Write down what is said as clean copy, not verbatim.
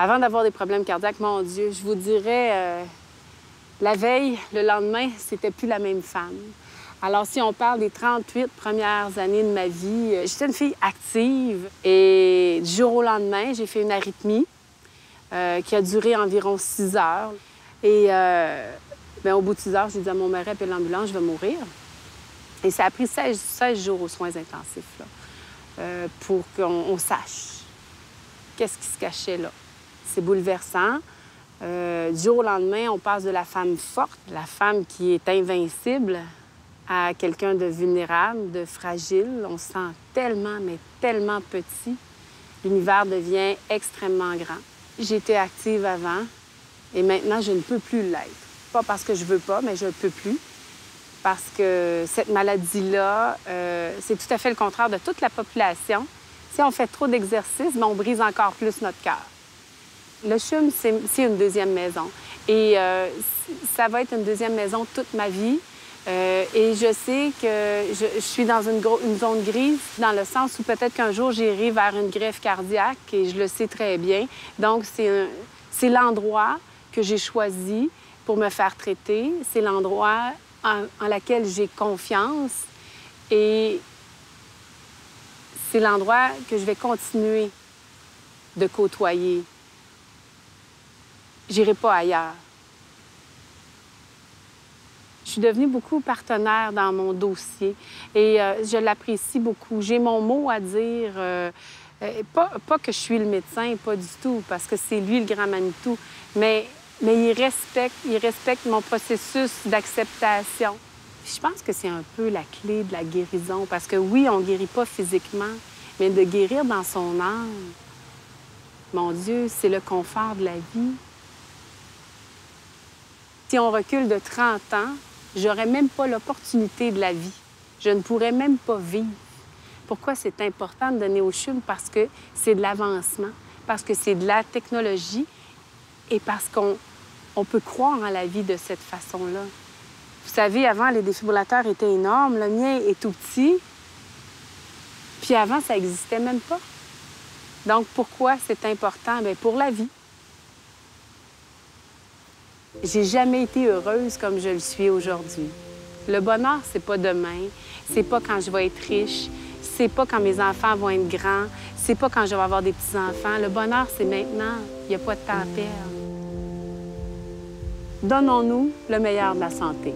Avant d'avoir des problèmes cardiaques, mon Dieu, je vous dirais, la veille, le lendemain, c'était plus la même femme. Alors, si on parle des 38 premières années de ma vie, j'étais une fille active. Et du jour au lendemain, j'ai fait une arythmie qui a duré environ 6 heures. Et bien, au bout de 6 heures, j'ai dit à mon mari, appelle l'ambulance, je vais mourir. Et ça a pris 16 jours aux soins intensifs là, pour qu'on sache qu'est-ce qui se cachait là. C'est bouleversant. Du jour au lendemain, on passe de la femme forte, la femme qui est invincible, à quelqu'un de vulnérable, de fragile. On se sent tellement, mais tellement petit. L'univers devient extrêmement grand. J'étais active avant et maintenant, je ne peux plus l'être. Pas parce que je veux pas, mais je ne peux plus. Parce que cette maladie-là, c'est tout à fait le contraire de toute la population. Si on fait trop d'exercice, on brise encore plus notre cœur. Le CHUM, c'est une deuxième maison. Et ça va être une deuxième maison toute ma vie. Et je sais que je suis dans une zone grise, dans le sens où peut-être qu'un jour, j'irai vers une greffe cardiaque, et je le sais très bien. Donc, c'est l'endroit que j'ai choisi pour me faire traiter. C'est l'endroit en lequel j'ai confiance. Et c'est l'endroit que je vais continuer de côtoyer. J'irai pas ailleurs. Je suis devenue beaucoup partenaire dans mon dossier et je l'apprécie beaucoup. J'ai mon mot à dire, pas que je suis le médecin, pas du tout, parce que c'est lui le grand Manitou, mais il respecte mon processus d'acceptation. Je pense que c'est un peu la clé de la guérison, parce que oui, on ne guérit pas physiquement, mais de guérir dans son âme, mon Dieu, c'est le confort de la vie. Si on recule de 30 ans, j'aurais même pas l'opportunité de la vie. Je ne pourrais même pas vivre. Pourquoi c'est important de donner au CHUM? Parce que c'est de l'avancement, parce que c'est de la technologie et parce qu'on peut croire en la vie de cette façon-là. Vous savez, avant, les défibrillateurs étaient énormes. Le mien est tout petit. Puis avant, ça n'existait même pas. Donc, pourquoi c'est important? Bien, pour la vie. J'ai jamais été heureuse comme je le suis aujourd'hui. Le bonheur, c'est pas demain, c'est pas quand je vais être riche, c'est pas quand mes enfants vont être grands, c'est pas quand je vais avoir des petits-enfants. Le bonheur, c'est maintenant. Il n'y a pas de temps à perdre. Donnons-nous le meilleur de la santé.